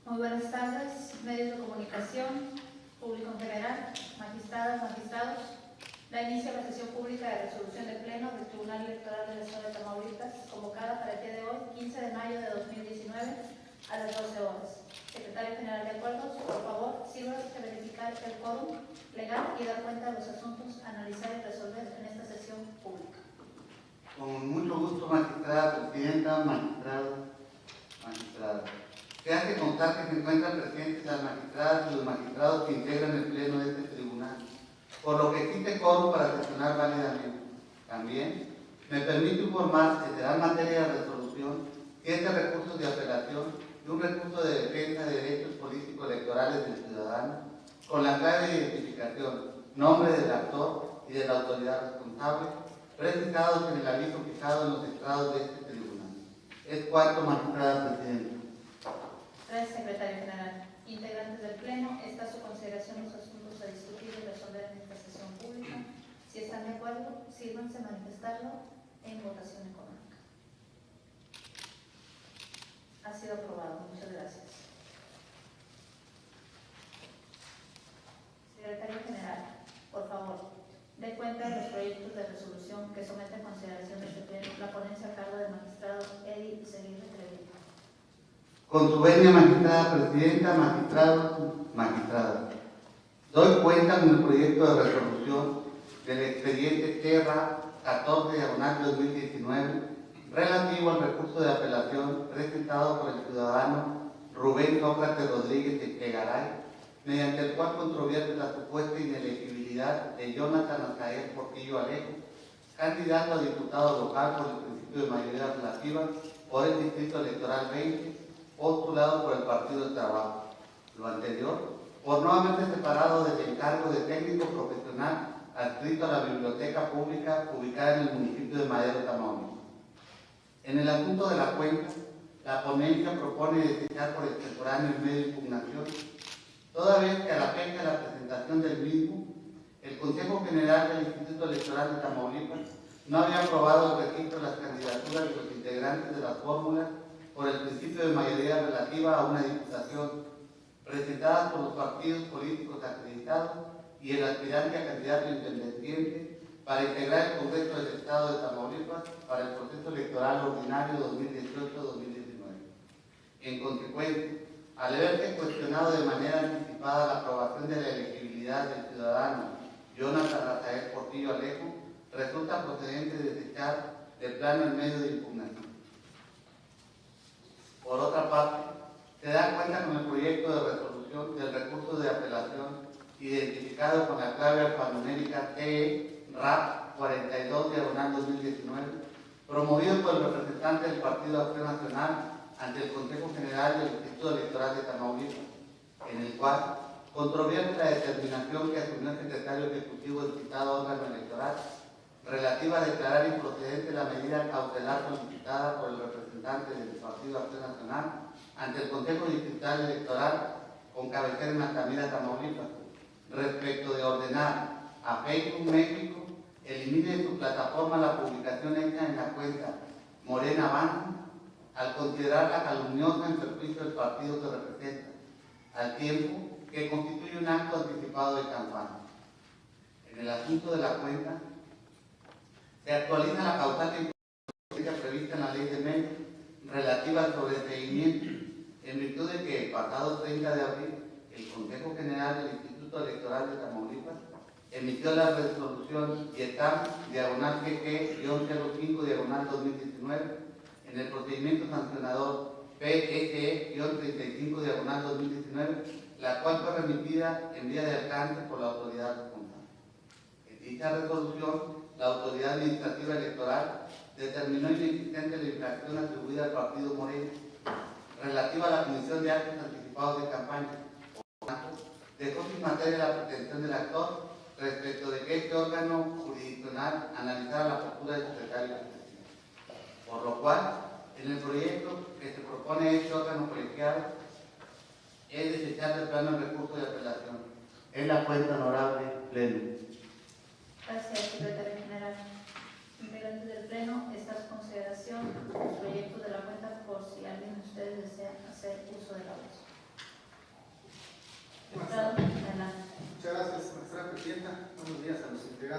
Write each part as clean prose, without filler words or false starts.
Muy buenas tardes, medios de comunicación, público en general, magistradas, magistrados. Da inicio a la sesión pública de resolución de pleno del Tribunal Electoral del Estado de Tamaulipas, convocada para el día de hoy, 15 de mayo de 2019, a las 12 horas. Secretario General de Acuerdos, por favor, sírvase de verificar el quórum legal y dar cuenta de los asuntos a analizar y resolver en esta sesión pública. Con mucho gusto, magistrada presidenta, magistrado, magistrada. Se hace constar que se encuentran presentes las magistradas y los magistrados que integran el pleno de este tribunal, por lo que existe quórum para sesionar válidamente. También me permito informar que será materia de resolución 7 recursos de apelación y un recurso de defensa de derechos políticos electorales del ciudadano, con la clave de identificación, nombre del actor y de la autoridad responsable, presentados en el aviso fijado en los estrados de este tribunal. Es cuarto, magistrada presidenta. Gracias, secretario general. Integrantes del pleno, está a su consideración los asuntos a discutir y resolver en esta sesión pública. Si están de acuerdo, sírvanse a manifestarlo en votación económica. Ha sido aprobado. Muchas gracias. Secretario general, por favor, dé cuenta de los proyectos de resolución que somete a consideración de este pleno la ponencia a cargo del magistrado Edi Seguirre Treviño. Con su venia, magistrada presidenta, magistrados, magistradas, doy cuenta con el proyecto de resolución del expediente Terra 14/2019 relativo al recurso de apelación presentado por el ciudadano Rubén Sócrates Rodríguez Echegaray, mediante el cual controvierte la supuesta inelegibilidad de Jonathan Azael Portillo Alejo, candidato a diputado local por el principio de mayoría relativa por el Distrito Electoral 20, postulado por el Partido del Trabajo. Lo anterior, por no haberse separado del encargo de técnico profesional adscrito a la biblioteca pública ubicada en el municipio de Madero, Tamaulipas. En el asunto de la cuenta, la ponencia propone desechar por extemporáneo el medio de impugnación, toda vez que a la fecha de la presentación del mismo, el Consejo General del Instituto Electoral de Tamaulipas no había aprobado el registro de las candidaturas de los integrantes de las fórmulas por el principio de mayoría relativa a una diputación, presentadas por los partidos políticos acreditados y el aspirante a candidato independiente para integrar el Congreso del Estado de Tamaulipas para el proceso electoral ordinario 2018-2019. En consecuencia, al haberse cuestionado de manera anticipada la aprobación de la elegibilidad del ciudadano Jonathan Azael Portillo Alejo, resulta procedente desechar de plano el medio de impugnación. Por otra parte, se da cuenta con el proyecto de resolución del recurso de apelación identificado con la clave alfanumérica TE-RAP 42/2019, promovido por el representante del Partido Acción Nacional ante el Consejo General del Instituto Electoral de Tamaulipas, en el cual controvierte la determinación que asumió el secretario ejecutivo del citado órgano electoral relativa a declarar improcedente la medida cautelar solicitada por el representante del Partido Acción Nacional ante el Consejo Distrital Electoral con cabecera en Altamira, Tamaulipas, respecto de ordenar a Facebook México elimine de su plataforma la publicación hecha en la cuenta Morena Avanza, al considerarla calumniosa en perjuicio del partido que representa, al tiempo que constituye un acto anticipado de campaña. En el asunto de la cuenta, se actualiza la causal de improcedencia prevista en la ley de medios relativa al sobreseimiento, en virtud de que el pasado 30 de abril el Consejo General del Instituto Electoral de Tamaulipas emitió la resolución YETAM-GG-05-2019 en el procedimiento sancionador PSE-35-2019, la cual fue remitida en vía de alcance por la autoridad responsable. En dicha resolución, la autoridad administrativa electoral determinó inexistente la infracción atribuida al partido Morena relativa a la comisión de actos anticipados de campaña. Por tanto, dejó sin materia la pretensión del actor respecto de que este órgano jurisdiccional analizara la postura del secretario de Justicia. Por lo cual, en el proyecto que se propone este órgano colegiado es desechar de plano el recurso de apelación. Es la cuenta honorable pleno. Gracias, secretario general. Integrantes del pleno, está a su consideración los proyectos de la cuenta por si alguien de ustedes desea hacer uso de la voz.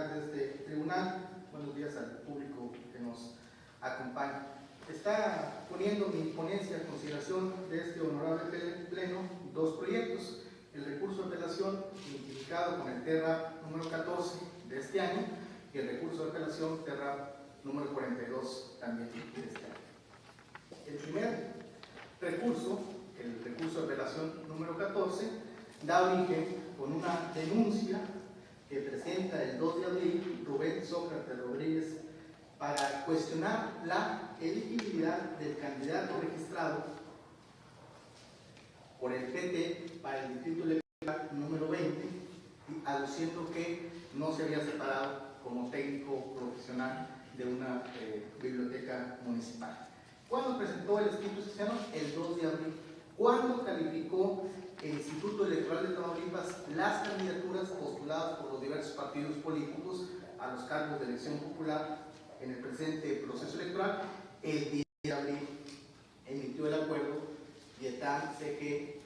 plenar de este tribunal. Buenos días al público que nos acompaña. Está poniendo mi ponencia a consideración de este honorable pleno dos proyectos: el recurso de apelación identificado con el TERRA número 14 de este año y el recurso de apelación TERRA número 42 también de este año. El primer recurso, el recurso de apelación número 14, da origen con una denuncia que presenta el 2 de abril Rubén Sócrates Rodríguez para cuestionar la elegibilidad del candidato registrado por el PT para el distrito electoral número 20, aduciendo que no se había separado como técnico profesional de una biblioteca municipal. ¿Cuándo presentó el escrito cesano? El 2 de abril. ¿Cuándo calificó el Instituto Electoral de Tamaulipas las candidaturas postuladas por los diversos partidos políticos a los cargos de elección popular en el presente proceso electoral? El 10 de abril emitió el acuerdo Dietan CG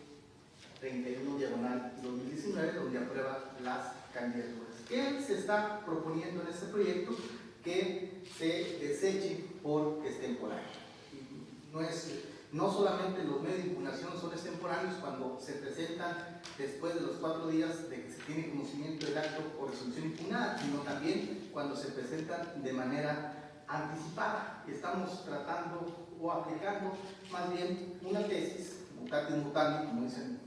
31/2019, donde aprueba las candidaturas. ¿Qué se está proponiendo en este proyecto? Que se deseche por extemporáneo. No solamente los medios de impugnación son extemporáneos cuando se presentan después de los 4 días de que se tiene conocimiento del acto o resolución impugnada, sino también cuando se presentan de manera anticipada. Estamos tratando o aplicando más bien una tesis, mutatis mutandis, como dicen,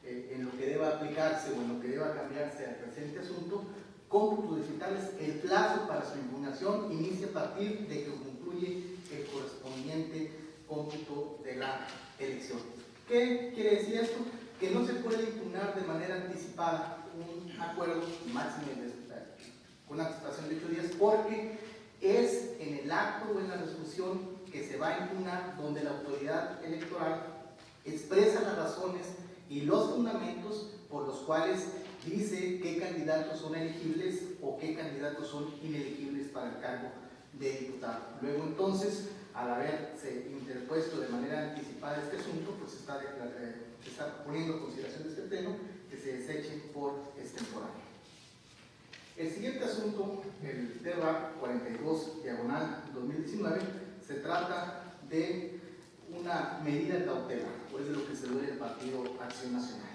en lo que deba aplicarse o en lo que deba cambiarse al presente asunto. Cómputos digitales, el plazo para su impugnación inicia a partir de que concluye el correspondiente cómputo de la elección. ¿Qué quiere decir esto? Que no se puede impugnar de manera anticipada un acuerdo máximo con una anticipación de 8 días, porque es en el acto o en la resolución que se va a impugnar donde la autoridad electoral expresa las razones y los fundamentos por los cuales dice qué candidatos son elegibles o qué candidatos son inelegibles para el cargo de diputado. Luego entonces, al haberse interpuesto de manera anticipada este asunto, pues se está poniendo en consideración de este pleno que se deseche por extemporáneo. El siguiente asunto, el TERRA 42/2019, se trata de una medida cautelar, o es de lo que se duele el Partido Acción Nacional.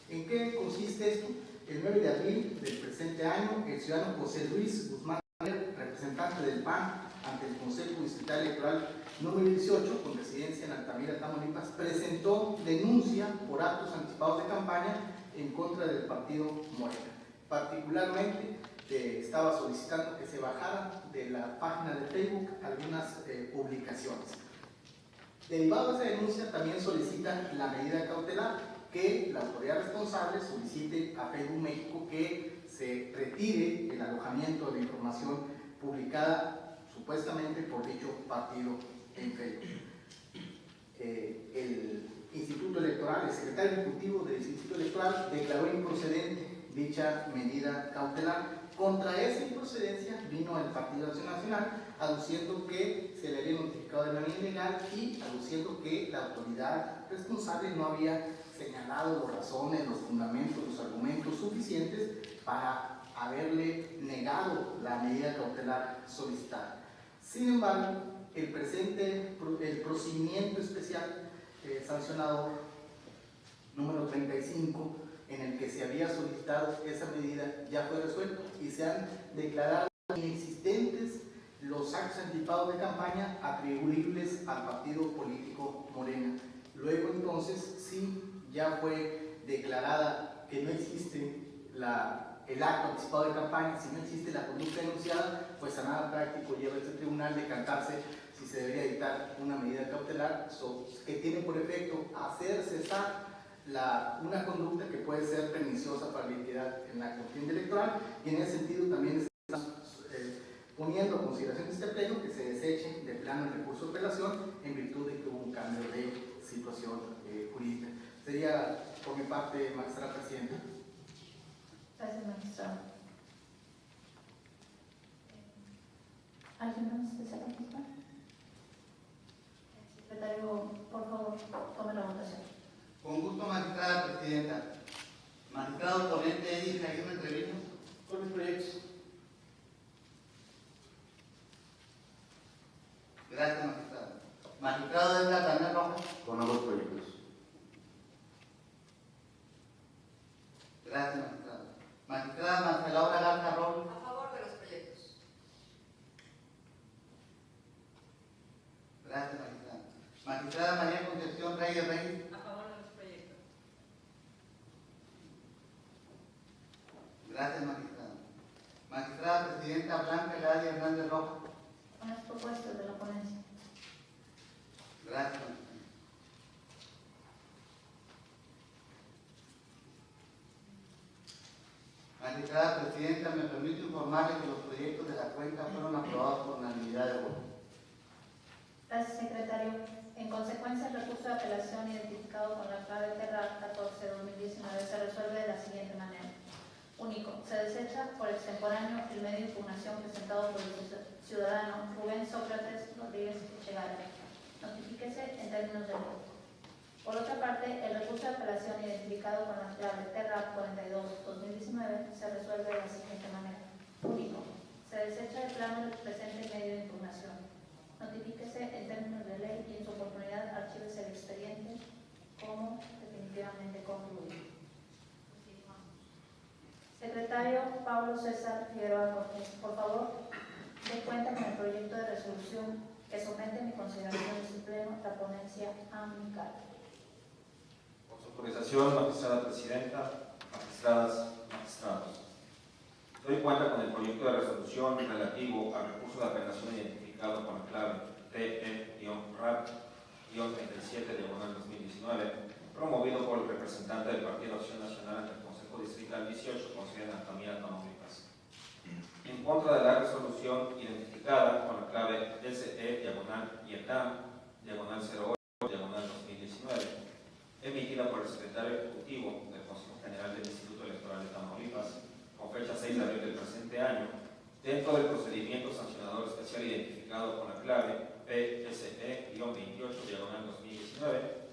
¿En qué consiste esto? El 9 de abril del presente año, el ciudadano José Luis Guzmán, representante del PAN ante el Consejo Distrital Electoral número 18, con residencia en Altamira, Tamaulipas, presentó denuncia por actos anticipados de campaña en contra del partido Morena. Particularmente, estaba solicitando que se bajaran de la página de Facebook algunas publicaciones. Derivado de esa denuncia, también solicitan la medida cautelar, que la autoridad responsable solicite a Facebook México que se retire el alojamiento de la información publicada supuestamente por dicho partido en Facebook. El Instituto Electoral, el secretario ejecutivo del Instituto Electoral declaró improcedente dicha medida cautelar. Contra esa improcedencia vino el Partido Acción Nacional aduciendo que se le había notificado de manera ilegal y aduciendo que la autoridad responsable no había señalado las razones, los fundamentos, los argumentos suficientes para haberle negado la medida cautelar solicitada. Sin embargo, el procedimiento especial sancionador número 35, en el que se había solicitado esa medida, ya fue resuelto y se han declarado inexistentes los actos anticipados de campaña atribuibles al partido político Morena. Luego entonces sí ya fue declarada que no existe el acto anticipado de campaña. Si no existe la conducta denunciada, pues a nada práctico lleva este tribunal decantarse si se debería dictar una medida cautelar que tiene por efecto hacer cesar una conducta que puede ser perniciosa para la entidad en la contienda electoral, y en ese sentido también estamos poniendo a consideración de este pleno que se deseche de plano el recurso de apelación en virtud de que hubo un cambio de situación jurídica. Sería por mi parte, magistrada presidenta. Gracias, magistrado. ¿Alguien más desea participar? Secretario, por favor, tome la votación. Con gusto, magistrada presidenta. Magistrado ponente Edith Jaime Treviño. Por mis proyectos. Daniel Rojas. Con ambos proyectos. Gracias, magistrado. Magistrada Marcela Laura Garza Robles. A favor de los proyectos. Gracias, magistrada. Magistrada María Concepción Reyes Reyes. A favor de los proyectos. Gracias, magistrada. Magistrada Presidenta Blanca Eladia Hernández Rojas. Con las propuestas de la ponencia. Gracias, magistrada. Magistrada Presidenta, me permito informarle que los proyectos de la cuenta fueron aprobados por unanimidad de votos. Gracias, secretario. En consecuencia, el recurso de apelación identificado con la clave TERRAP 14-2019 se resuelve de la siguiente manera. Único, se desecha por extemporáneo el medio de impugnación presentado por el ciudadano Rubén Sócrates Rodríguez Echegaray. Notifíquese en términos de ley. Por otra parte, el recurso de apelación identificado con la clave TERRAP 42-2019 se resuelve de la siguiente manera. Único, se desecha de plano el presente medio de impugnación. Notifíquese en términos de ley y en su oportunidad archívese el expediente como definitivamente concluido. Secretario Pablo César Figueroa Cortés, por favor, dé cuenta con el proyecto de resolución que somete a mi consideración de su pleno la ponencia amical. Con su autorización, magistrada presidenta, magistradas, magistrados. Doy cuenta con el proyecto de resolución relativo al recurso de apelación identificado con la clave TE-RAP-37/2019, promovido por el representante del Partido Acción Nacional ante el Consejo Distrital 18, Consejo de Altamira, Tamaulipas. En contra de la resolución identificada con la clave SE-IETAM-08-2019, emitida por el secretario ejecutivo del Consejo General del Instituto Electoral de Tamaulipas, con fecha 6 de abril del presente año, dentro del procedimiento sancionador especial identificado con la clave PSE-28/2019,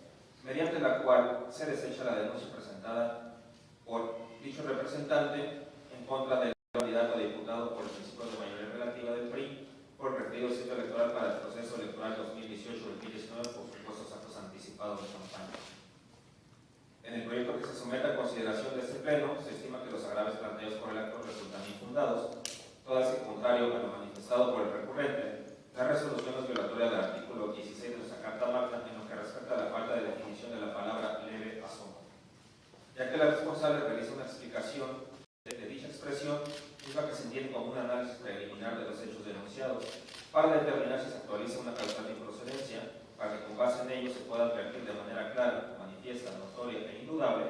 mediante la cual se desecha la denuncia presentada por dicho representante en contra del candidato a diputado por el principio de mayoría relativa del PRI por el referido sitio electoral para el proceso electoral 2018-2019 por supuestos actos anticipados de campaña. En el proyecto que se somete a consideración de este pleno, se estima que los agravios planteados por el actor resultan infundados, todas y contrario a lo manifestado por el recurrente. La resolución es violatoria del artículo 16 de nuestra Carta Magna en lo que respecta a la falta de definición de la palabra leve asombro, ya que la responsable realiza una explicación de dicha expresión, misma que se entiende como un análisis preliminar de los hechos denunciados, para determinar si se actualiza una causal de improcedencia, para que con base en ello se pueda advertir de manera clara, manifiesta, notoria e indudable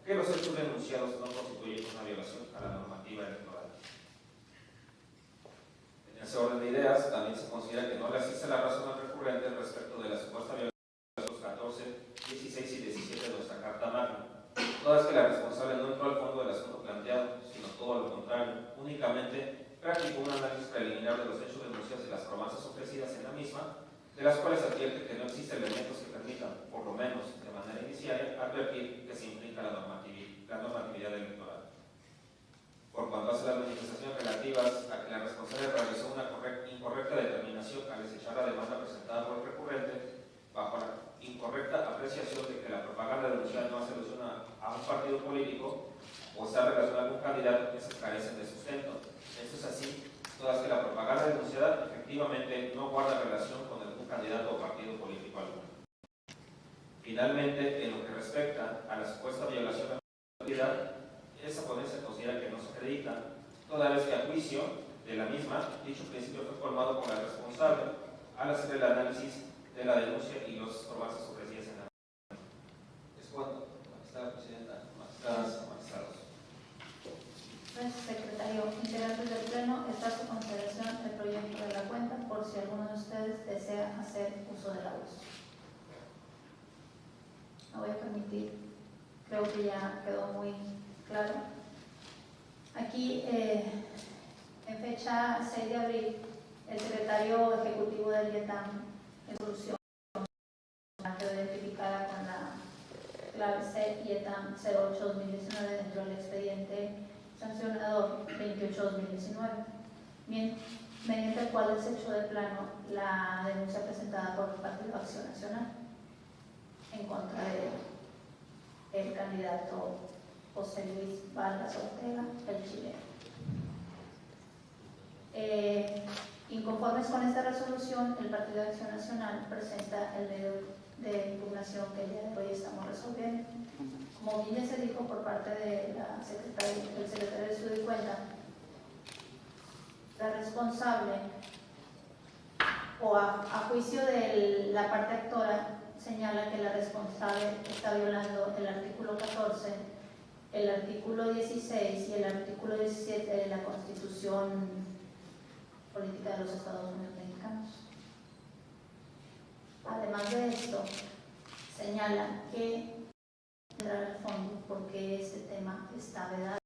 que los hechos denunciados no constituyen una violación a la normativa electoral. En ese orden de ideas, también se considera que no le asiste la razón al recurrente respecto de la supuesta violación de los 14, 16 y 17 de nuestra Carta Magna, todas que la responsable no entró al fondo del asunto planteado, sino todo lo contrario, únicamente practicó un análisis preliminar de los hechos denunciados y las probanzas ofrecidas en la misma, de las cuales advierte que no existen elementos que permitan, por lo menos de manera inicial, advertir que se implica la normatividad electoral. Por cuanto hace las manifestaciones relativas a que la responsable realizó una incorrecta determinación al desechar la demanda presentada por el recurrente, bajo la incorrecta apreciación de que la propaganda denunciada no hace alusión a un partido político o está relacionada con un candidato que se carecen de sustento. Esto es así, todas que la propaganda denunciada efectivamente no guarda relación con algún candidato o partido político alguno. Finalmente, en lo que respecta a la supuesta violación de la autoridad, esa ponencia considera que no se acredita, toda vez que a juicio de la misma, dicho principio fue formado por la responsable al hacer el análisis de la denuncia y los probanzas ofrecidas en la. Es cuanto, magistrada presidenta, magistradas, magistrados. Gracias, secretario. Integrantes del Pleno, está a su consideración el proyecto de la cuenta por si alguno de ustedes desea hacer uso de la voz. No voy a permitir, creo que ya quedó muy claro. Aquí, en fecha 6 de abril, el secretario ejecutivo del IETAM, en solución, quedó identificada con la clave C-IETAM 08-2019 dentro del expediente sancionador 28-2019, mediante el cual es hecho de plano la denuncia presentada por el Partido Acción Nacional. candidato José Luis Vargas Ortega, el chileno. Inconformes con esta resolución, el Partido de Acción Nacional presenta el medio de impugnación que el día de hoy estamos resolviendo. Como bien ya se dijo por parte de del secretario de Estudio y Cuenta, la responsable, o a juicio de la parte actora, señala que la responsable está violando el artículo 14, el artículo 16 y el artículo 17 de la Constitución Política de los Estados Unidos Mexicanos. Además de esto, señala que entrar al fondo porque este tema está vedado.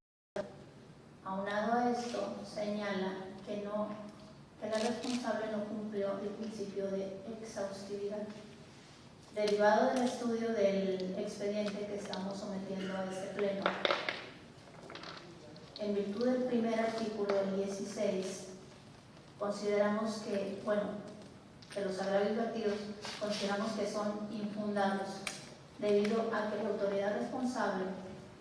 Aunado a esto, señala que la responsable no cumplió el principio de exhaustividad. Derivado del estudio del expediente que estamos sometiendo a este pleno, en virtud del primer artículo del 16, consideramos que, de los agravios vertidos, consideramos que son infundados, debido a que la autoridad responsable,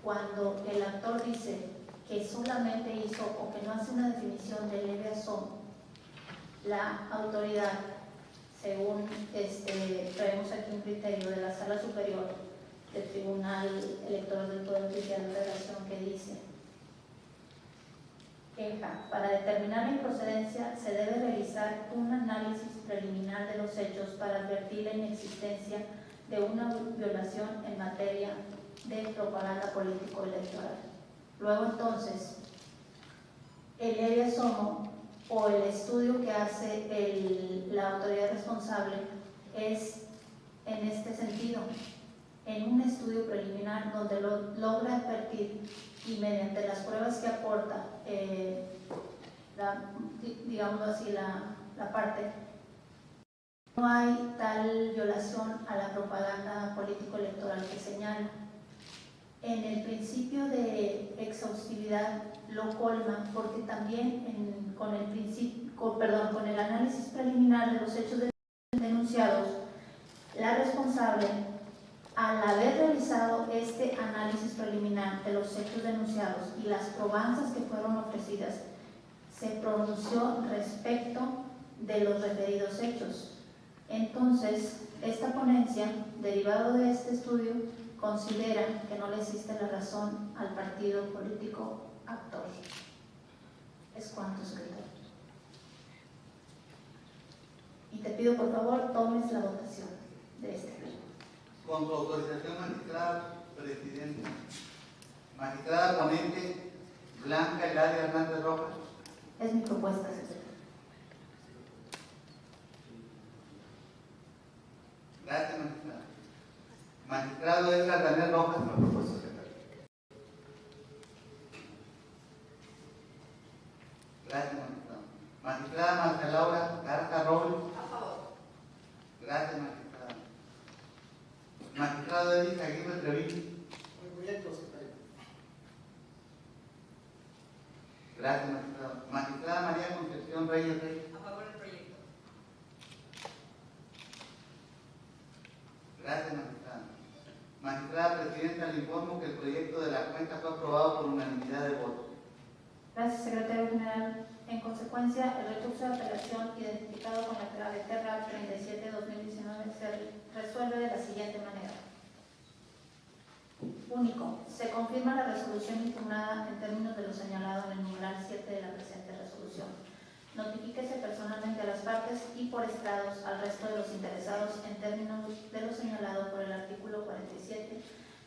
cuando el actor dice que solamente hizo o que no hace una definición de leve asomo, la autoridad, según traemos aquí un criterio de la Sala Superior del Tribunal Electoral del Poder Judicial de Federación, que dice: queja, para determinar la improcedencia se debe realizar un análisis preliminar de los hechos para advertir la inexistencia de una violación en materia de propaganda político-electoral. Luego, entonces, el leve asomo o el estudio que hace la autoridad responsable es en este sentido, en un estudio preliminar donde logra advertir, y mediante las pruebas que aporta, digámoslo así, la parte, no hay tal violación a la propaganda político-electoral que señala. En el principio de exhaustividad lo colma porque también con el análisis preliminar de los hechos denunciados, la responsable, al haber realizado este análisis preliminar de los hechos denunciados y las probanzas que fueron ofrecidas, se pronunció respecto de los referidos hechos. Entonces, esta ponencia, derivado de este estudio, considera que no le existe la razón al partido político actor. Es cuanto, secretario. Y te pido, por favor, tomes la votación de este pleno. Con su autorización, magistrada presidenta. Magistrada ponente Blanca Eladia Hernández Rojas. Es mi propuesta, secretario. Gracias, magistrada. Magistrado Edgar Daniel Rojas. La propuesta, secretario. Gracias, magistrado. Magistrada Marta Laura Garza Robles. A favor. Gracias, magistrada. Magistrado Edith Aguirre Treviño. El proyecto, secretario. Gracias, magistrado. Magistrada María Concepción Reyes Reyes. A favor del proyecto. Gracias, magistrada. Magistrada presidenta, le informo que el proyecto de la cuenta fue aprobado por unanimidad de votos. Gracias, secretario general. En consecuencia, el recurso de apelación identificado con la clave TERRA 37-2019 se resuelve de la siguiente manera. Único. Se confirma la resolución impugnada en términos de lo señalado en el numeral 7 de la presente resolución. Notifíquese personalmente a las partes y por estrados al resto de los interesados en términos de lo señalado por el artículo 47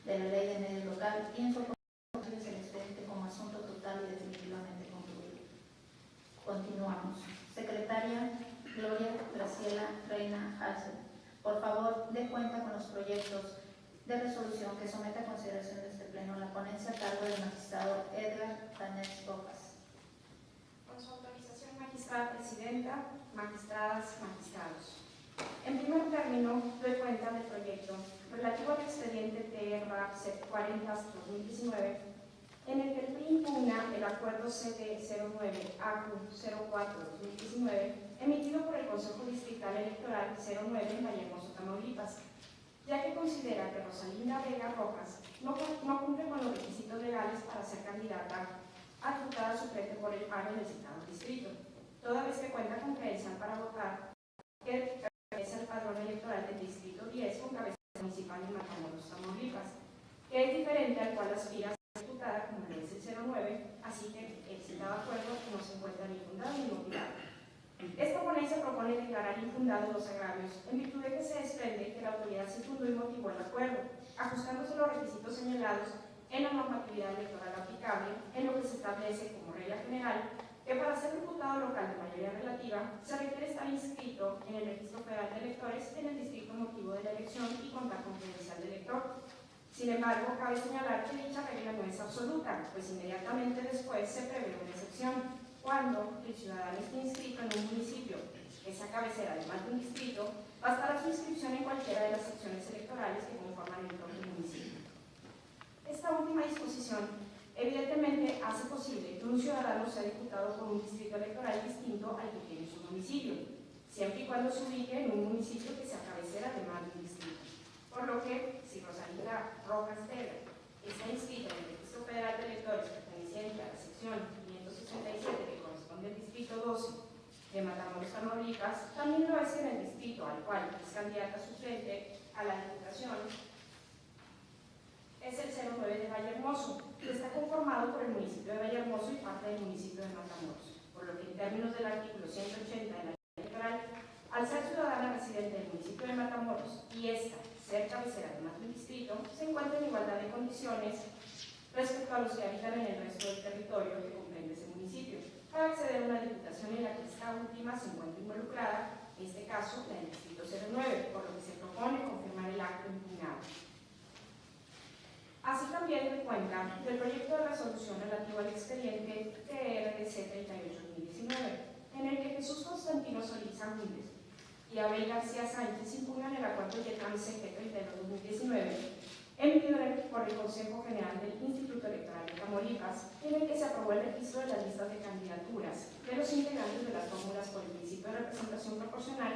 de la Ley de Medios Local y en su oportunidad el expediente como asunto total y definitivamente concluido. Continuamos. Secretaria Gloria Graciela Reina Halsey, por favor, dé cuenta con los proyectos de resolución que somete a consideración de este pleno la ponencia a cargo del magistrado Edgar Daniel Rojas. Con su autorización, magistrada presidenta, magistradas, magistrados. En primer término, doy cuenta del proyecto relativo al expediente TR 40/2019, en el que el PRI impugna el acuerdo CD 09-AQ04-2019, emitido por el Consejo Distrital Electoral 09 en Vallehermoso, Tamaulipas, ya que considera considera que Rosalinda Vega Rojas no cumple con los requisitos legales para ser candidata a diputada suplente por el PAN en el citado distrito, toda vez que cuenta con credencial para votar, que es el padrón electoral del distrito 10 con cabeza municipal en Matamoros, Tamaulipas, que es diferente al cual aspira a ser diputada como lo es el 09, así que el citado acuerdo no se encuentra ni fundado ni motivado. Esta ponencia propone declarar infundados los agravios en virtud de que se desprende que la autoridad se fundó y motivó el acuerdo, ajustándose los requisitos señalados en la normatividad electoral aplicable, en lo que se establece como regla general que para ser diputado local de mayoría relativa se requiere estar inscrito en el Registro Federal de Electores en el distrito motivo de la elección y contar con credencial de elector. Sin embargo, cabe señalar que dicha regla no es absoluta, pues inmediatamente después se prevé una excepción, cuando el ciudadano esté inscrito en un municipio, esa cabecera además de un distrito, bastará su inscripción en cualquiera de las secciones electorales que conforman el propio municipio. Esta última disposición evidentemente hace posible que un ciudadano sea diputado por un distrito electoral distinto al que tiene su municipio, siempre y cuando se ubique en un municipio que sea cabecera además de un distrito. Por lo que, si Rosalinda Rojas Vega está inscrita en el Registro Federal de Electores perteneciente a la sección 567 que corresponde al distrito 12 de Matamoros, Tamaulipas, también lo es en el distrito al cual es candidata suplente a la diputación, es el 09 de Vallehermoso, que está conformado por el municipio de Vallehermoso y parte del municipio de Matamoros, por lo que en términos del artículo 180 de la ley electoral, al ser ciudadana residente del municipio de Matamoros y esta ser cabecera de más de un distrito, se encuentra en igualdad de condiciones respecto a los que habitan en el resto del territorio que comprende ese municipio, para acceder a una diputación en la que esta última se encuentra involucrada, en este caso la del distrito 09, por lo que se propone confirmar el acto impugnado. Así también doy cuenta del proyecto de resolución relativo al expediente TRDC 38-2019, en el que Jesús Constantino Solís Ramírez y Abel García Sánchez impugnan el acuerdo YETAM CG 32-2019 emitido por el Consejo General del Instituto Electoral de Tamaulipas, en el que se aprobó el registro de las listas de candidaturas de los integrantes de las fórmulas por el principio de representación proporcional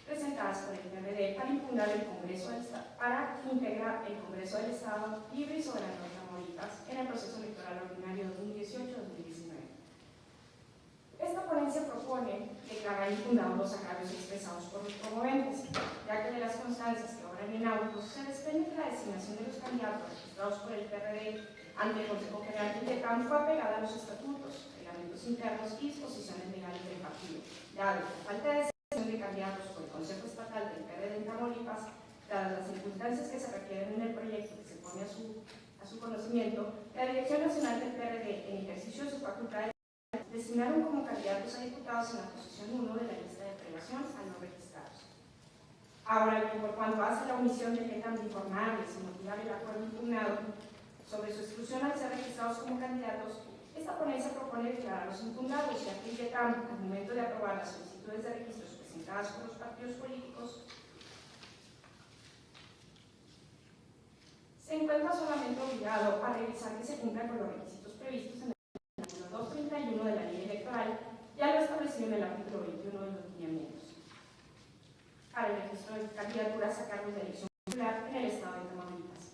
presentadas por el PRD para impugnar el Congreso del Estado, para integrar el Congreso del Estado libre y soberano de Tamaulipas en el proceso electoral ordinario 2018-2019. Esta ponencia propone declarar infundados los agravios expresados por los promoventes, ya que de las constancias que obran en autos se desprende que la designación de los candidatos registrados por el PRD ante el Consejo General del YETAM fue apegada a los estatutos, reglamentos internos y disposiciones legales del partido, dado la falta de designación de candidatos por el Consejo Estatal del PRD en Tamaulipas, dadas las circunstancias que se requieren en el proyecto que se pone a su conocimiento, la Dirección Nacional del PRD, en ejercicio de su facultad, designaron como candidatos a diputados en la posición 1 de la lista de prelación a no registrados. Ahora bien, por cuanto hace la omisión del YETAM de informarles y motivar el acuerdo impugnado sobre su exclusión al ser registrados como candidatos, esta ponencia propone declararlos infundados, ya que el YETAM, al momento de aprobar las solicitudes de registros presentadas por los partidos políticos, se encuentra solamente obligado a revisar que se cumplan con los requisitos previstos en el artículo 231 de la ley electoral, ya lo establecido en el artículo 21 de los lineamientos, para el registro de candidaturas a cargos de elección popular en el estado de Tamaulipas,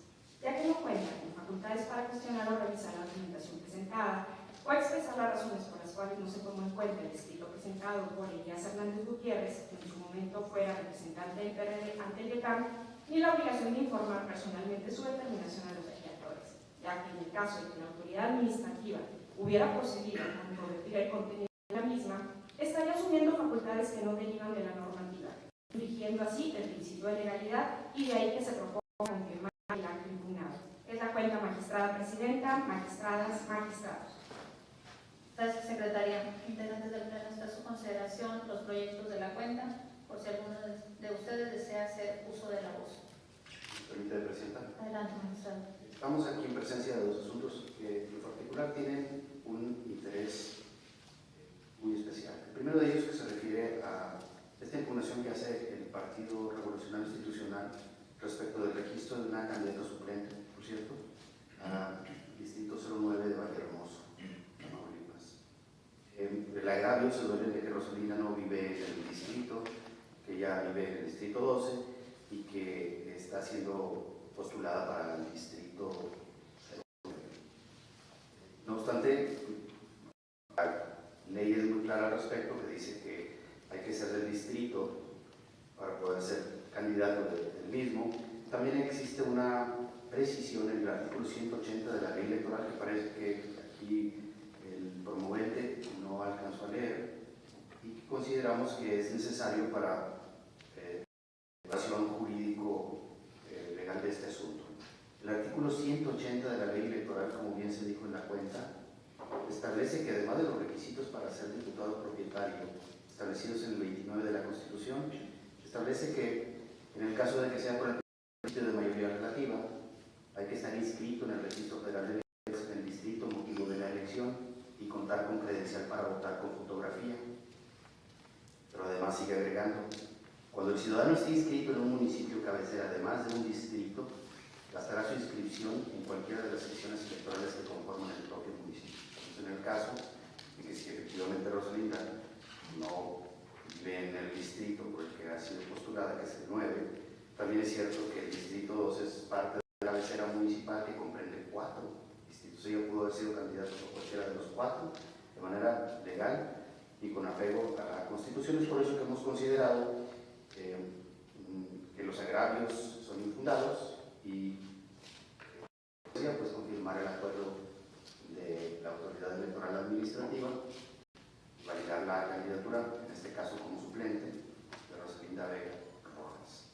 ya que no cuentan con facultades para cuestionar o revisar la argumentación presentada o expresar las razones por las cuales no se tomó en cuenta el escrito presentado por Elías Hernández Gutiérrez, que en su momento fuera representante del PRD ante el YETAM, ni la obligación de informar personalmente su determinación a los legisladores, ya que en el caso de que la autoridad administrativa hubiera procedido a controvertir el contenido de la misma, estaría asumiendo facultades que no derivan de la normativa, infringiendo así el principio de legalidad, y de ahí que se proponga confirmar el acto impugnado. Es la cuenta, magistrada presidenta, magistradas, magistrados. Gracias, secretaria. Integrantes del Pleno, está a su consideración los proyectos de la cuenta, por si alguno de ustedes desea hacer uso de la voz. Permite, Presidenta. Adelante, magistrado. Estamos aquí en presencia de dos asuntos que en particular tienen un interés muy especial. El primero de ellos que se refiere a esta impugnación que hace el Partido Revolucionario Institucional respecto del registro de una candidata suplente, por cierto, al Distrito 09 de Vallehermoso, Tamaulipas. El agravio se duele de que Rosalinda no vive en el distrito, que ya vive en el Distrito 12 y que está siendo postulada para el distrito 09. No obstante, la ley es muy clara al respecto, que dice que hay que ser del distrito para poder ser candidato del mismo. También existe una precisión en el artículo 180 de la ley electoral que parece que aquí el promovente no alcanzó a leer y que consideramos que es necesario para la relación jurídico legal de este asunto. El artículo 180 de la ley electoral, como bien se dijo en la cuenta, establece que además de los requisitos para ser diputado propietario establecidos en el 29 de la Constitución, establece que en el caso de que sea por el principio de mayoría relativa, hay que estar inscrito en el Registro Federal de Electores en el distrito motivo de la elección y contar con credencial para votar con fotografía. Pero además sigue agregando, cuando el ciudadano esté inscrito en un municipio cabecera, además de un distrito, bastará su inscripción en cualquiera de las secciones electorales que conforman el propio municipio. Entonces, en el caso de que si efectivamente Rosalinda no vive en el distrito por el que ha sido postulada, que es el 9, también es cierto que el distrito 2 es parte de la cabecera municipal que comprende 4 distritos. Ella pudo haber sido candidata por cualquiera de los 4 de manera legal y con apego a la Constitución. Es por eso que hemos considerado que los agravios son infundados y pues confirmar el acuerdo de la autoridad electoral administrativa, validar la candidatura, en este caso como suplente, de Rosalinda Vega Rojas.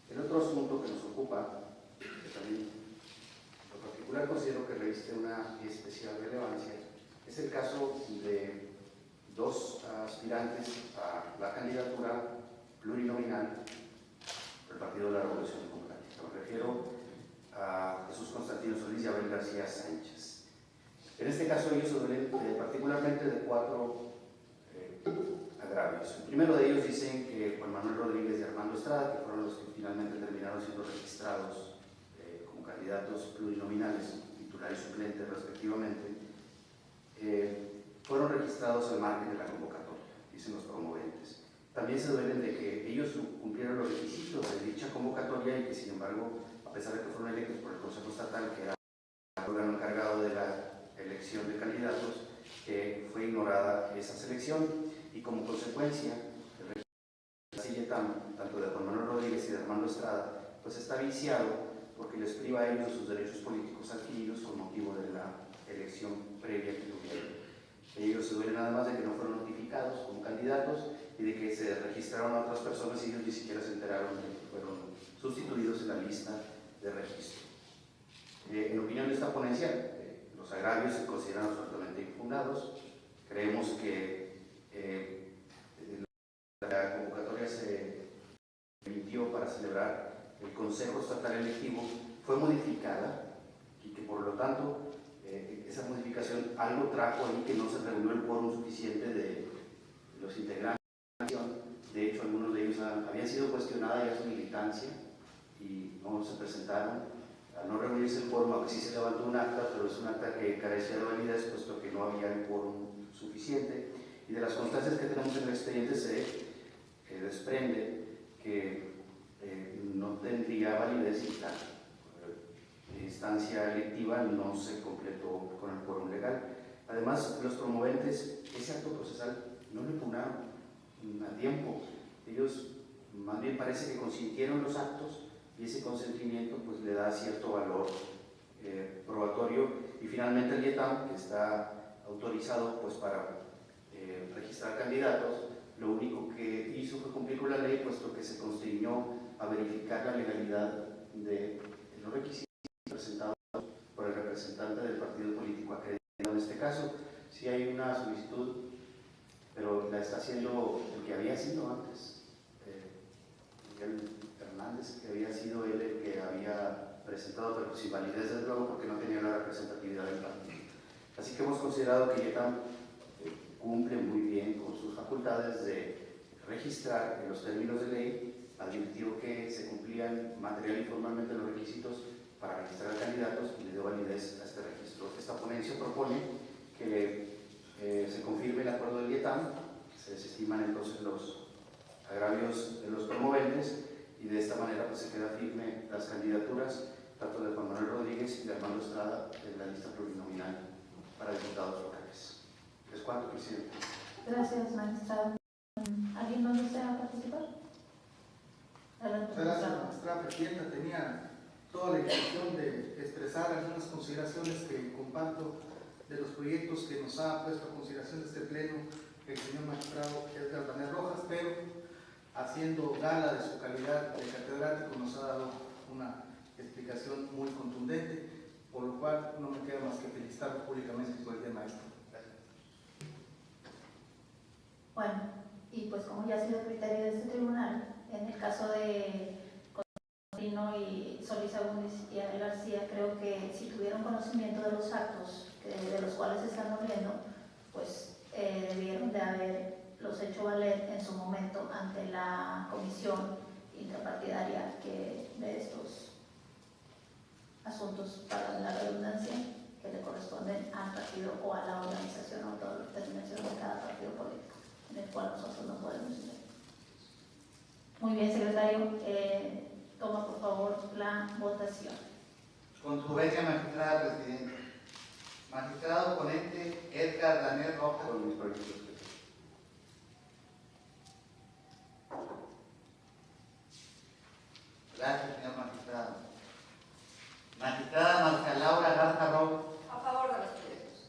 El otro asunto que nos ocupa, que también en lo particular considero que reviste una especial relevancia, es el caso de 2 aspirantes a la candidatura plurinominal del Partido de la Revolución Democrática. Me refiero a Jesús Constantino Solís y Abel García Sánchez. En este caso ellos se duelen particularmente de 4 agravios. El primero de ellos dicen que Juan Manuel Rodríguez y Armando Estrada, que fueron los que finalmente terminaron siendo registrados como candidatos plurinominales, titular y suplente respectivamente, fueron registrados al margen de la convocatoria, dicen los promoventes. También se duelen de que ellos cumplieron los requisitos de dicha convocatoria y que, sin embargo, a pesar de que fueron electos por el Consejo Estatal, que era el órgano encargado de la elección de candidatos, fue ignorada esa selección y como consecuencia el registro tanto de Juan Manuel Rodríguez y de Armando Estrada pues está viciado porque les priva a ellos de sus derechos políticos adquiridos con motivo de la elección previa que tuvieron. Ellos se duelen además de que no fueron notificados como candidatos y de que se registraron a otras personas y ellos ni siquiera se enteraron de que fueron sustituidos en la lista de registro. En opinión de esta ponencia, los agravios se consideran absolutamente infundados. Creemos que la convocatoria se emitió para celebrar el Consejo Estatal Electivo, fue modificada y que por lo tanto esa modificación algo trajo ahí que no se reunió el quórum suficiente de los integrantes. De hecho, algunos de ellos habían sido cuestionada ya su militancia y no se presentaron. Al no reunirse el quórum, aunque sí se levantó un acta, pero es un acta que carecía de validez, puesto que no había el quórum suficiente. Y de las constancias que tenemos en el expediente se desprende que no tendría validez y la instancia electiva no se completó con el quórum legal. Además, los promoventes, ese acto procesal no lo impugnaron a tiempo. Ellos más bien parece que consintieron los actos y ese consentimiento pues le da cierto valor probatorio y finalmente el IETAM, que está autorizado pues para registrar candidatos, lo único que hizo fue cumplir con la ley, puesto que se constriñó a verificar la legalidad de los requisitos presentados por el representante del partido político acreditado. En este caso, sí hay una solicitud, pero la está haciendo el que había sido antes, Miguel Hernández, que había sido él el que había presentado, pero sin validez desde luego porque no tenía la representatividad del partido. Así que hemos considerado que IETAM cumple muy bien con sus facultades de registrar en los términos de ley, advirtió que se cumplían material y formalmente los requisitos para registrar candidatos y le dio validez a este registro. Esta ponencia propone que se confirme el acuerdo del IETAM, se desestiman entonces los agravios de los promoventes y de esta manera pues se queda firme las candidaturas tanto de Juan Manuel Rodríguez y de Armando Estrada, en la lista plurinominal para diputados locales. Es cuanto, presidente. Gracias, magistrado. ¿Alguien más desea participar? Adelante, Gracias, magistrado. magistrada presidenta. Tenía toda la intención de expresar algunas consideraciones que comparto de los proyectos que nos ha puesto a consideración de este pleno el señor magistrado Edgar Daniel Rojas, pero haciendo gala de su calidad de catedrático nos ha dado una explicación muy contundente, por lo cual no me queda más que felicitarlo públicamente por el día maestro. Gracias. Bueno, y pues como ya ha sido criterio de este tribunal, en el caso de Constantino y Solís Agúndez y Abel García, creo que si tuvieron conocimiento de los actos de los cuales se están moviendo, pues debieron de haberlos hecho valer en su momento ante la comisión intrapartidaria que de estos asuntos, para la redundancia, que le corresponden al partido o a la organización o autodeterminación de cada partido político, en el cual nosotros no podemos ir. Muy bien, secretario, toma por favor la votación. Con su venia, magistrada presidenta. Magistrado ponente Edgar Daniel Rojas. Con mis proyectos. Gracias, señor magistrado. Magistrada Marcia Laura Garza Rojas. A favor de los proyectos.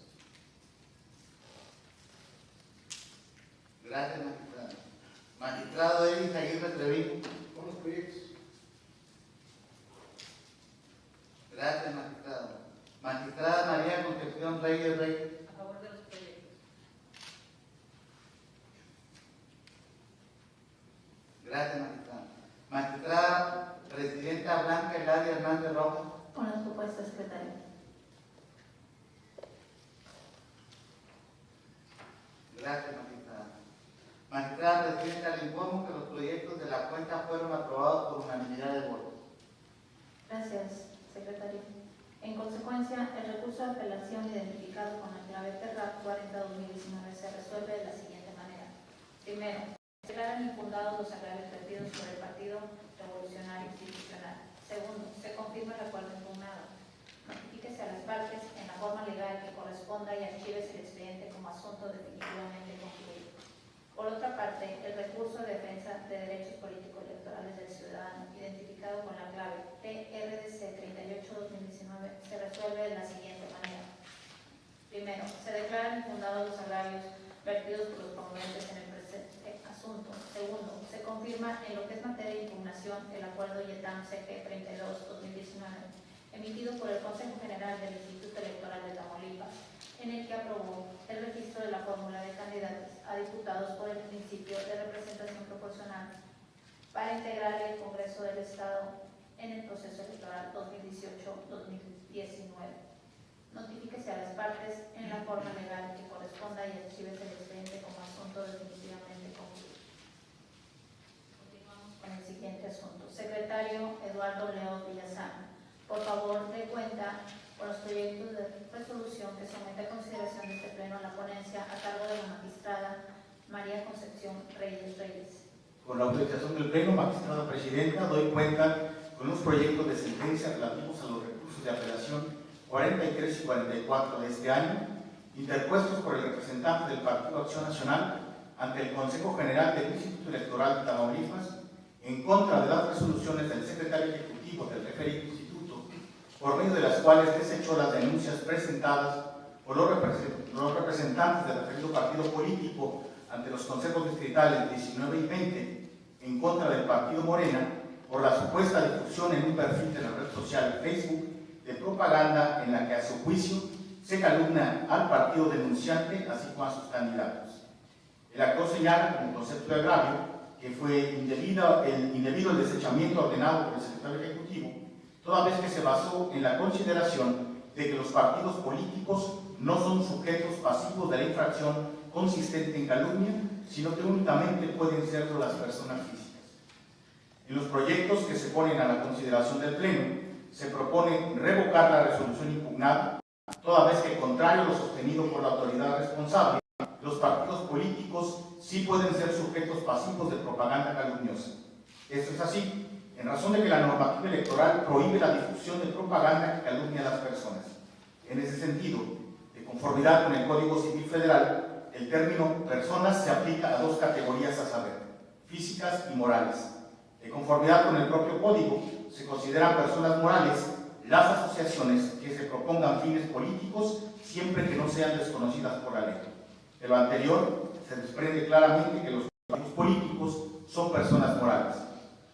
Gracias, magistrado. Magistrado Edith Aguirre Treviño. Con los proyectos. Gracias, magistrado. Magistrada María Concepción Reyes Reyes. A favor de los proyectos. Gracias, magistrada. Magistrada Presidenta Blanca Eladia Hernández Rojas. Con las propuestas, secretario. Gracias, magistrada. Magistrada Presidenta, le informo que los proyectos de la cuenta fueron aprobados por unanimidad de votos. Gracias, secretario. En consecuencia, el recurso de apelación identificado con la clave TERRAP 40-2019 se resuelve de la siguiente manera. Primero, se declaran infundados los agravios vertidos por el Partido Revolucionario Institucional. Segundo, se confirma el acuerdo impugnado. Notifíquese a las partes en la forma legal que corresponda y archívese el expediente como asunto definitivamente concluido. Por otra parte, el recurso de defensa de derechos políticos electorales del ciudadano, identificado con la clave TRDC 38-2019, se resuelve de la siguiente manera. Primero, se declaran infundados los agravios vertidos por los promoventes en el presente asunto. Segundo, se confirma en lo que es materia de impugnación el acuerdo YETAM-CG 32-2019, emitido por el Consejo General del Instituto Electoral de Tamaulipas, en el que aprobó el registro de la fórmula de candidatos a diputados por el principio de representación proporcional para integrar el Congreso del Estado en el proceso electoral 2018-2019. Notifíquese a las partes en la forma legal que corresponda y archívese el expediente como asunto definitivamente concluido. Continuamos con el siguiente asunto. Secretario Eduardo León Villazán, por favor, dé cuenta con los proyectos de resolución que somete a consideración de este pleno a la ponencia a cargo de la magistrada María Concepción Reyes Reyes. Con la autorización del Pleno, magistrada presidenta, doy cuenta con los proyectos de sentencia relativos a los recursos de apelación 43 y 44 de este año, interpuestos por el representante del Partido Acción Nacional ante el Consejo General del Instituto Electoral de Tamaulipas, en contra de las resoluciones del secretario ejecutivo del referido instituto, por medio de las cuales desechó las denuncias presentadas por los representantes del referido partido político ante los consejos distritales 19 y 20 en contra del partido Morena por la supuesta difusión en un perfil de la red social Facebook de propaganda en la que a su juicio se calumnia al partido denunciante así como a sus candidatos. El actor señala como concepto de agravio que fue indebido el desechamiento ordenado por el secretario ejecutivo, toda vez que se basó en la consideración de que los partidos políticos no son sujetos pasivos de la infracción consistente en calumnia, sino que únicamente pueden serlo las personas físicas. En los proyectos que se ponen a la consideración del Pleno, se propone revocar la resolución impugnada, toda vez que, contrario a lo sostenido por la autoridad responsable, los partidos políticos sí pueden ser sujetos pasivos de propaganda calumniosa. Esto es así, en razón de que la normativa electoral prohíbe la difusión de propaganda que calumnia a las personas. En ese sentido, de conformidad con el Código Civil Federal, el término personas se aplica a dos categorías a saber, físicas y morales. De conformidad con el propio Código, se consideran personas morales las asociaciones que se propongan fines políticos siempre que no sean desconocidas por la ley. De lo anterior, se desprende claramente que los partidos políticos son personas morales.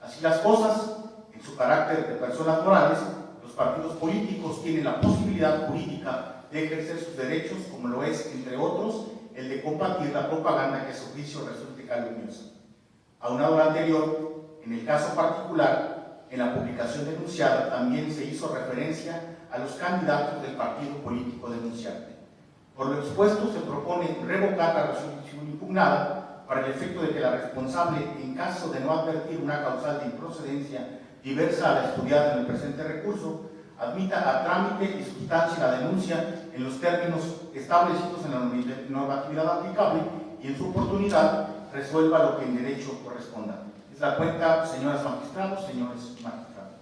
Así las cosas, en su carácter de personas morales, los partidos políticos tienen la posibilidad jurídica de ejercer sus derechos, como lo es, entre otros, el de combatir la propaganda que a su juicio resulte calumniosa. Aunado a lo anterior, en el caso particular, en la publicación denunciada también se hizo referencia a los candidatos del partido político denunciante. Por lo expuesto, se propone revocar la resolución impugnada para el efecto de que la responsable, en caso de no advertir una causal de improcedencia diversa a la estudiada en el presente recurso, admita a trámite y sustancie la denuncia en los términos establecidos en la normatividad aplicable y en su oportunidad resuelva lo que en derecho corresponda. Es la cuenta, señoras magistrados, señores magistrados.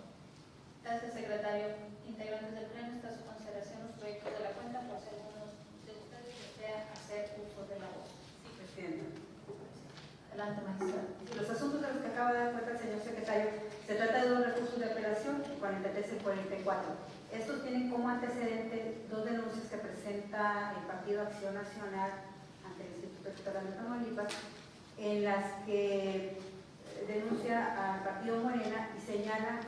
Gracias, secretario. Integrantes del Pleno, está a su consideración los proyectos de la cuenta por si algunos de ustedes desean hacer uso de la voz. Sí, Presidenta. Adelante, magistrado. Los asuntos de los que acaba de dar cuenta el señor secretario, se trata de dos recursos de apelación, 43 y 44. Estos tienen como antecedente dos denuncias que presenta el Partido Acción Nacional ante el Instituto Electoral de Tamaulipas, en las que denuncia al Partido Morena y señala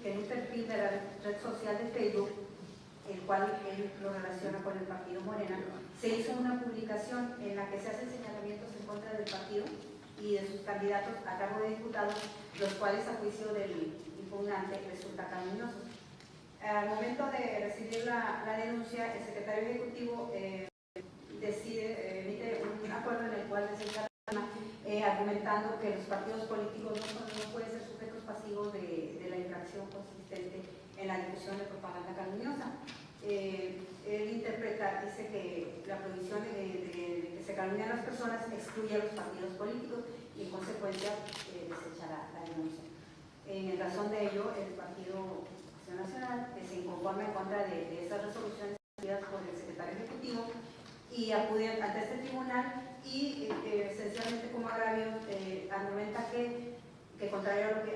que en un perfil de la red social de Facebook, el cual él lo relaciona con el Partido Morena, se hizo una publicación en la que se hacen señalamientos en contra del partido y de sus candidatos a cargo de diputados, los cuales a juicio del impugnante resulta calumniosos. Al momento de recibir la denuncia, el secretario ejecutivo emite un acuerdo en el cual desecha argumentando que los partidos políticos no pueden ser sujetos pasivos de la infracción consistente en la difusión de propaganda calumniosa. Él interpreta, dice que la prohibición de que se calumnien a las personas excluye a los partidos políticos y en consecuencia desecha la denuncia. En razón de ello, el Partido Acción Nacional se inconforma en contra de esas resoluciones emitidas por el secretario ejecutivo y acude ante este tribunal y esencialmente como agravio argumenta que contrario a lo que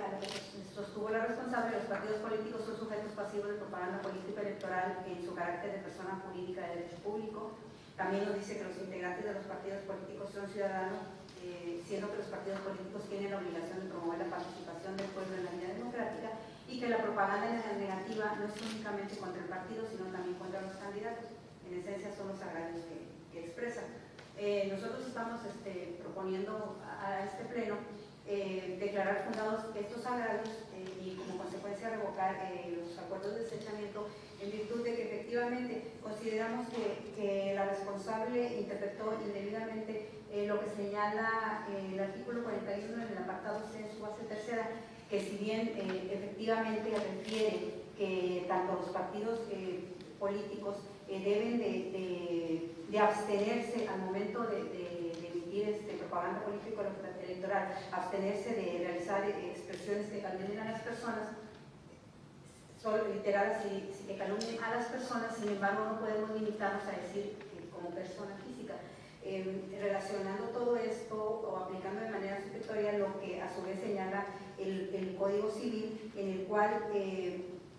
sostuvo la responsable, los partidos políticos son sujetos pasivos de propaganda política electoral en su carácter de persona jurídica de derecho público. También nos dice que los integrantes de los partidos políticos son ciudadanos, siendo que los partidos políticos tienen la obligación de promover la participación del pueblo en la vida democrática y que la propaganda negativa no es únicamente contra el partido, sino también contra los candidatos. En esencia son los agravios que expresan. Nosotros estamos proponiendo a este pleno declarar fundados estos agravios y como consecuencia revocar los acuerdos de desechamiento en virtud de que efectivamente consideramos que la responsable interpretó indebidamente lo que señala el artículo 41 en el apartado C en su base tercera, que si bien efectivamente refiere que tanto los partidos políticos deben de abstenerse al momento de emitir propaganda política electoral, abstenerse de realizar expresiones que calumnien a las personas, solo literal así, que calumnien a las personas, sin embargo no podemos limitarnos a decir como persona física. Relacionando todo esto o aplicando de manera supletoria lo que a su vez señala el Código Civil, en el cual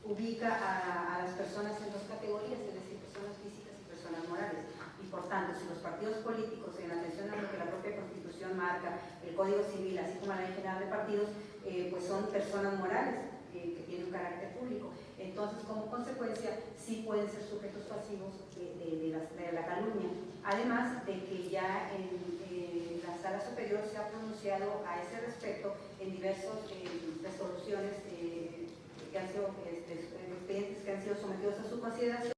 ubica a las personas en dos categorías, es decir, personas físicas y personas morales. Y por tanto, si los partidos políticos, en atención a lo que la propia Constitución marca, el Código Civil, así como la Ley General de Partidos, pues son personas morales que tienen un carácter público. Entonces, como consecuencia, sí pueden ser sujetos pasivos de la calumnia. Además de que ya en la Sala Superior se ha pronunciado a ese respecto en diversas resoluciones que han sido expedientes que han sido sometidos a su consideración.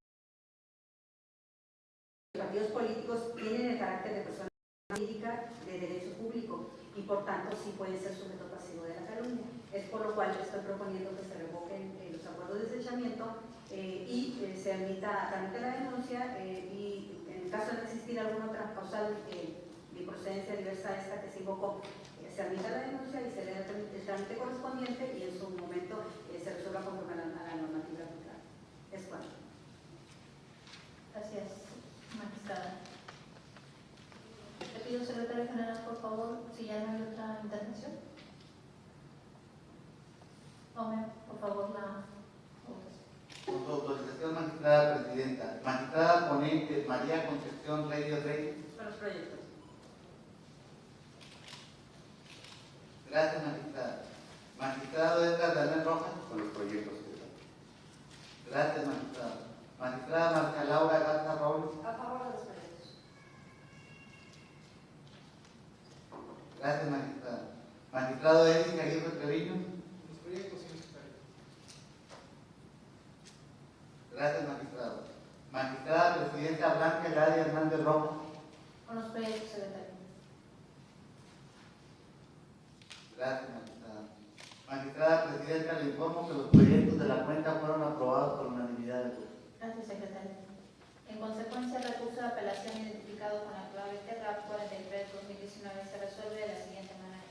Los partidos políticos tienen el carácter de persona jurídica de derecho público y por tanto sí pueden ser sujeto pasivo de la calumnia. Es por lo cual estoy proponiendo que se revoquen los acuerdos de desechamiento y se admita la denuncia y en caso de no existir alguna otra causal procedencia diversa esta que se invocó, se admita la denuncia y se le da el trámite correspondiente y en su momento se resuelva conforme a la normativa aplicable. Es cuanto. Gracias, magistrada. Le pido, secretario general, por favor, si ya no hay otra intervención. Tome, por favor, la votación. Con su autorización, magistrada presidenta. Magistrada ponente María Concepción Reyes Reyes. Con los proyectos. Gracias, magistrada. Magistrado Edgar Daniel Rojas. Con los proyectos. Gracias, magistrada. Magistrada Marcia Laura Garza Robles. A favor de los proyectos. Gracias, magistrada. Magistrado Eric Aguirre Treviño. Los proyectos, señor secretario. Gracias, magistrado. Magistrada presidenta Blanca Eladia Hernández Rojas. Con los proyectos, secretario. Gracias, magistrada. Magistrada presidenta, le informo que los proyectos de la cuenta fueron aprobados por unanimidad de votos. Gracias, secretario. En consecuencia, el recurso de apelación identificado con la clave TRAP 43-2019 se resuelve de la siguiente manera.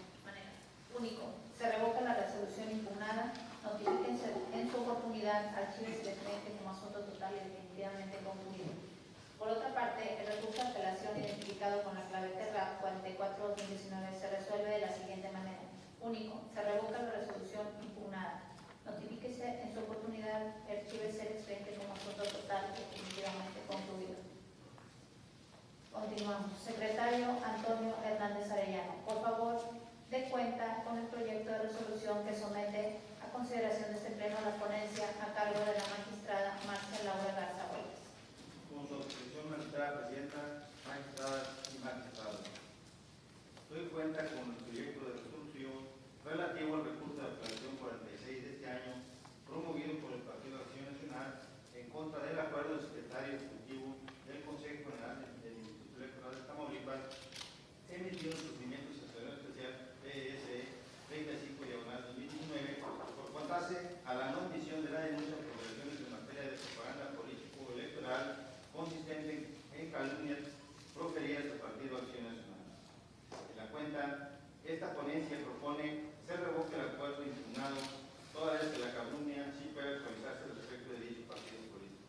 Único, se revoca la resolución impugnada, notifíquense en su oportunidad, archívense el expediente como asunto total y definitivamente concluido. Por otra parte, el recurso de apelación identificado con la clave TRAP 44-2019 se resuelve de la siguiente manera. Único, se revoca la resolución impugnada. Notifíquese en su oportunidad, archívese el expediente como asunto total y definitivamente concluido. Continuamos. Secretario Antonio Hernández Arellano, por favor, dé cuenta con el proyecto de resolución que somete a consideración de este pleno la ponencia a cargo de la magistrada Marcia Laura Garza Robles. Con su autorización, magistrada presidenta, magistradas y magistrados. Doy cuenta con el proyecto de resolución relativo al recurso de apelación 46 de este año, promovido por el Partido Acción Nacional en contra del acuerdo del secretario ejecutivo del Consejo General del Instituto Electoral de Tamaulipas, emitido en procedimiento sancionador especial PSE 35/2019, por cuanto hace a la no admisión de la denuncia por violaciones en materia de propaganda político-electoral consistente en calumnias proferidas al Partido Acción Nacional. En la cuenta, esta ponencia propone se revoque el acuerdo impugnado, toda vez que la calumnia sí puede actualizarse respecto de dicho partido político.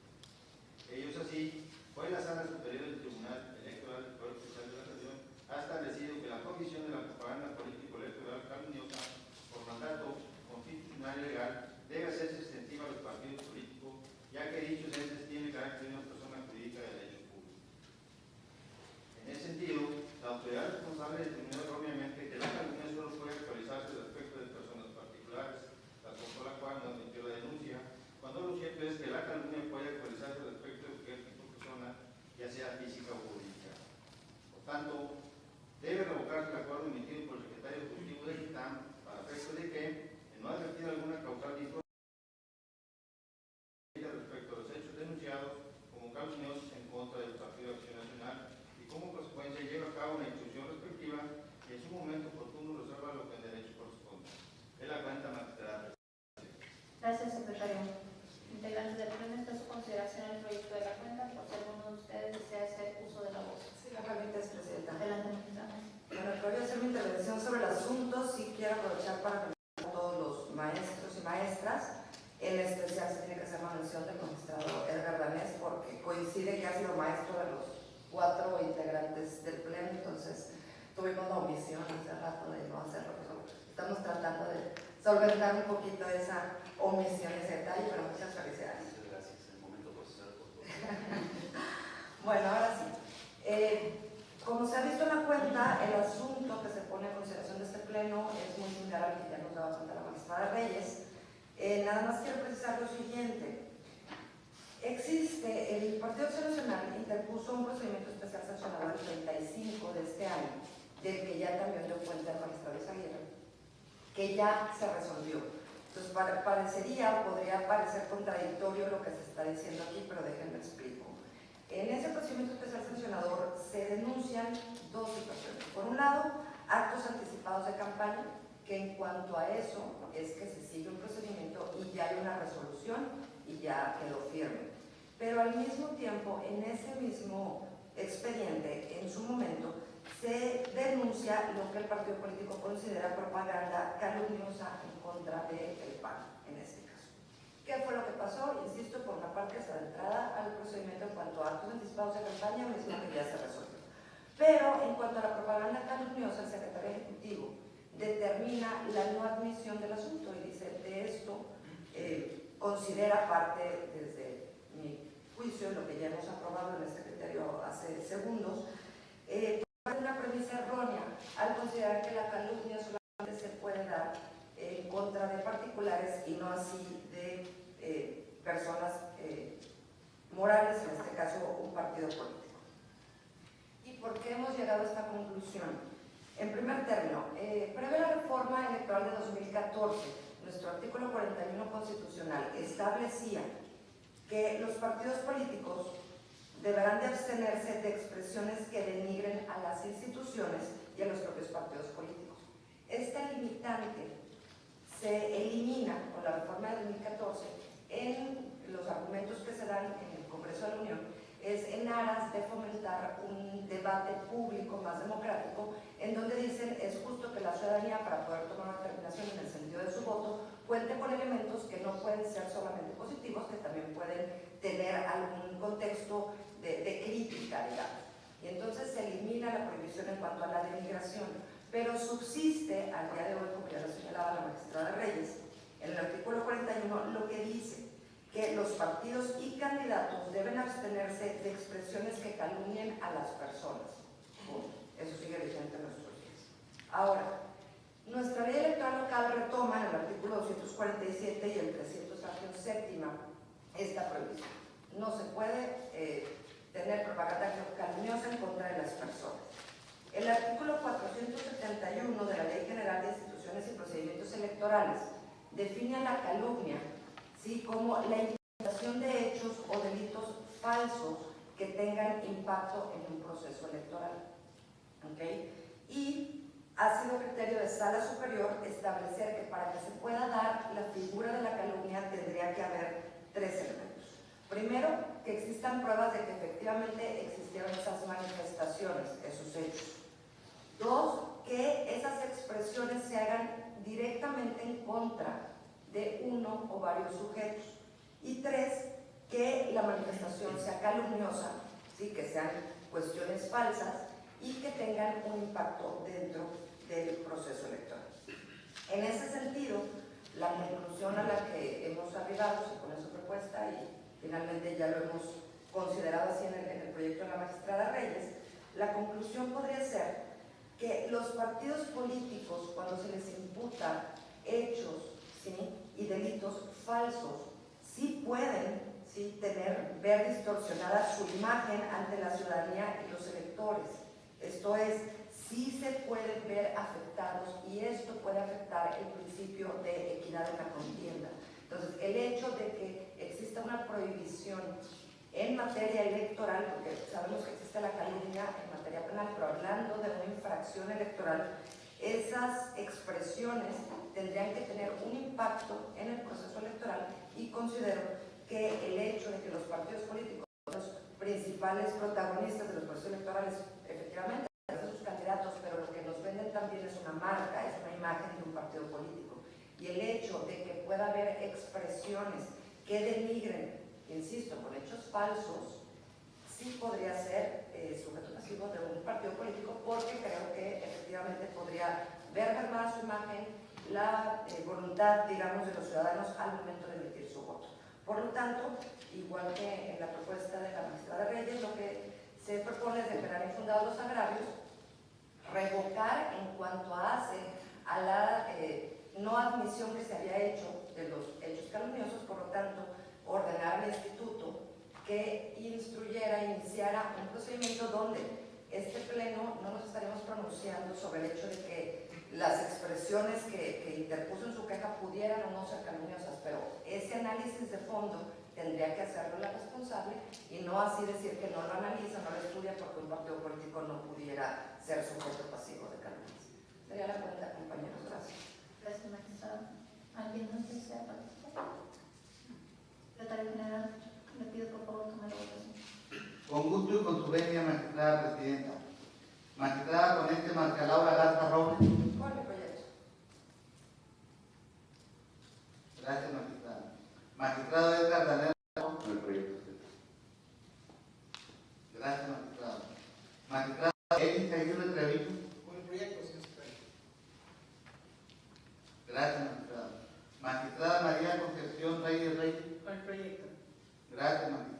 Ello es así, pues la Sala Superior del Tribunal Electoral del Poder Judicial de la Nación ha establecido que la comisión de la propaganda político-electoral calumniosa por mandato constitucional y legal debe hacerse extensiva a los partidos políticos, ya que dichos entes tienen carácter de una persona jurídica de derecho público. En ese sentido, la autoridad responsable determinó erróneamente que la calumnia solo puede actualizarse respecto de personas particulares, razón por la cual no admitió la denuncia, cuando lo cierto es que la calumnia puede actualizarse respecto de cualquier tipo de persona, ya sea física o jurídica. Por tanto, debe revocarse el acuerdo emitido por el secretario ejecutivo del ITAM para efecto de que, en no advertir alguna causal de información respecto a los hechos denunciados como calumniosos en contra del Partido Acción Nacional y como consecuencia lleva a cabo la instrucción respectiva y en su momento oportuno resuelva lo que en derecho corresponde. Es la cuenta magistrada. Gracias, secretario. Integrantes del pleno, está a su consideración el proyecto de la cuenta, por si alguno de ustedes desea hacer uso de la voz. Sí, la permites, presidenta. Adelante, magistrada. Bueno, que voy a hacer mi intervención sobre el asunto, sí quiero aprovechar para felicitar a todos los maestros y maestras. En especial se tiene que hacer la mención del magistrado Edgar Danés, porque coincide que ha sido maestro de los 4 integrantes del pleno, entonces tuvimos la omisión hace rato de no hacerlo, pero estamos tratando de solventar un poquito esa omisión, ese detalle, pero muchas felicidades. Muchas gracias. El momento procesal por todo. Bueno, ahora sí. Como se ha visto en la cuenta, el asunto que se pone a consideración de este pleno es muy similar al que ya nos daba cuenta la magistrada Reyes. Nada más quiero precisar lo siguiente. El Partido Acción Nacional interpuso un procedimiento especial sancionador el 35 de este año, del que ya también dio cuenta el magistrado Aguirre, que ya se resolvió. Entonces, parecería o podría parecer contradictorio lo que se está diciendo aquí, pero déjenme explico. En ese procedimiento especial sancionador se denuncian 2 situaciones. Por un lado, actos anticipados de campaña, que en cuanto a eso es que se sigue un procedimiento y ya hay una resolución y ya quedó firme. Pero al mismo tiempo, en ese mismo expediente, en su momento, se denuncia lo que el partido político considera propaganda calumniosa en contra del PAN, en este caso. ¿Qué fue lo que pasó? Insisto, por una parte, hasta de entrada al procedimiento en cuanto a actos anticipados de campaña, mismo que ya se resolvió. Pero en cuanto a la propaganda calumniosa, el secretario ejecutivo determina la no admisión del asunto y dice, de esto considera parte, desde mi juicio, lo que ya hemos aprobado en este criterio hace segundos, una premisa errónea al considerar que la calumnia solamente se puede dar en contra de particulares y no así de personas morales, en este caso un partido político. ¿Y por qué hemos llegado a esta conclusión? En primer término, previo a la reforma electoral de 2014, nuestro artículo 41 constitucional establecía que los partidos políticos deberán de abstenerse de expresiones que denigren a las instituciones y a los propios partidos políticos. Esta limitante se elimina con la reforma de 2014 en los argumentos que se dan en el Congreso de la Unión, es en aras de fomentar un debate público más democrático, en donde dicen es justo que la ciudadanía, para poder tomar una determinación en el sentido de su voto, cuente con elementos que no pueden ser solamente positivos, que también pueden tener algún contexto de crítica, digamos. Y entonces se elimina la prohibición en cuanto a la denigración, pero subsiste al día de hoy, como ya lo señalaba la magistrada Reyes, en el artículo 41, lo que dice que los partidos y candidatos deben abstenerse de expresiones que calumnien a las personas. Punto. Eso sigue vigente en nuestros días. Ahora, nuestra ley electoral local retoma en el artículo 247 y el 307 esta prohibición. No se puede tener propaganda calumniosa en contra de las personas. El artículo 471 de la Ley General de Instituciones y Procedimientos Electorales define a la calumnia, ¿sí?, como la imputación de hechos o delitos falsos que tengan impacto en un proceso electoral. ¿Okay? Y ha sido criterio de Sala Superior establecer que para que se pueda dar la figura de la calumnia tendría que haber tres elementos. Primero, que existan pruebas de que efectivamente existieron esas manifestaciones, esos hechos. Dos, que esas expresiones se hagan directamente en contra de uno o varios sujetos. Y tres, que la manifestación sea calumniosa, ¿sí?, que sean cuestiones falsas y que tengan un impacto dentro del proceso electoral. En ese sentido, la conclusión a la que hemos arribado con esa propuesta, y finalmente ya lo hemos considerado así en el proyecto de la magistrada Reyes, la conclusión podría ser que los partidos políticos, cuando se les imputa hechos, ¿sí?, y delitos falsos, sí pueden, ¿sí?, ver distorsionada su imagen ante la ciudadanía y los electores. Esto es, sí se pueden ver afectados y esto puede afectar el principio de equidad en la contienda. Entonces, el hecho de que exista una prohibición en materia electoral, porque sabemos que existe la calumnia en materia penal, pero hablando de una infracción electoral, esas expresiones tendrían que tener un impacto en el proceso electoral, y considero que el hecho de que los partidos políticos son los principales protagonistas de los procesos electorales, efectivamente, son sus candidatos, pero lo que nos venden también es una marca, es una imagen de un partido político. Y el hecho de que pueda haber expresiones que denigren, insisto, con hechos falsos, sí podría ser sujeto pasivo de un partido político, porque creo que efectivamente podría ver mermada su imagen, la voluntad, digamos, de los ciudadanos al momento de emitir su voto. Por lo tanto, igual que en la propuesta de la magistrada Reyes, lo que se propone es declarar infundados los agravios, revocar en cuanto hace a la no admisión que se había hecho de los hechos calumniosos, por lo tanto, ordenar al instituto que iniciara un procedimiento donde este pleno no nos estaremos pronunciando sobre el hecho de que las expresiones que interpuso en su queja pudieran o no ser calumniosas, pero ese análisis de fondo tendría que hacerlo la responsable, y no así decir que no lo analiza, no lo estudia, porque un partido político no pudiera ser sujeto pasivo de calumnias. Sería la cuenta, compañeros. Gracias. Gracias, magistrado. ¿Alguien más desea participar? Secretario General, le pido por favor tomar la votación. Con gusto y con su venia, magistrada presidenta. Magistrada Ponente Marca Laura Garza Robles. Con el proyecto. Gracias, magistrada. Magistrado Edgar Daniel. Con el proyecto. Gracias, magistrado. Magistrada Elisa Aguirre Treviño. Con el proyecto, señor secretario. Gracias, magistrado. Magistrada María Concepción Reyes Reyes. Con el proyecto. Gracias, magistrada.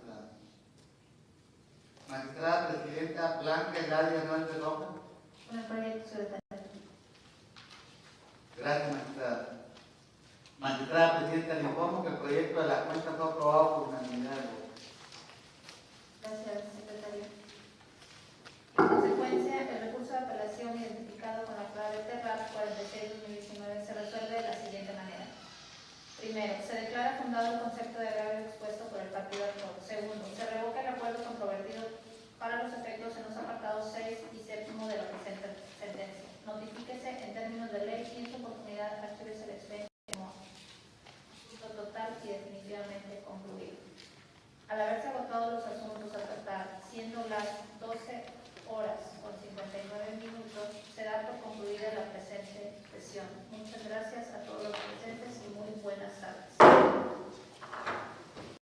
Magistrada Presidenta Blanca Eladia Hernández Rojas. Con el proyecto, secretario. Gracias, magistrada. Magistrada Presidenta, le informo que el proyecto de la cuenta fue aprobado por unanimidad.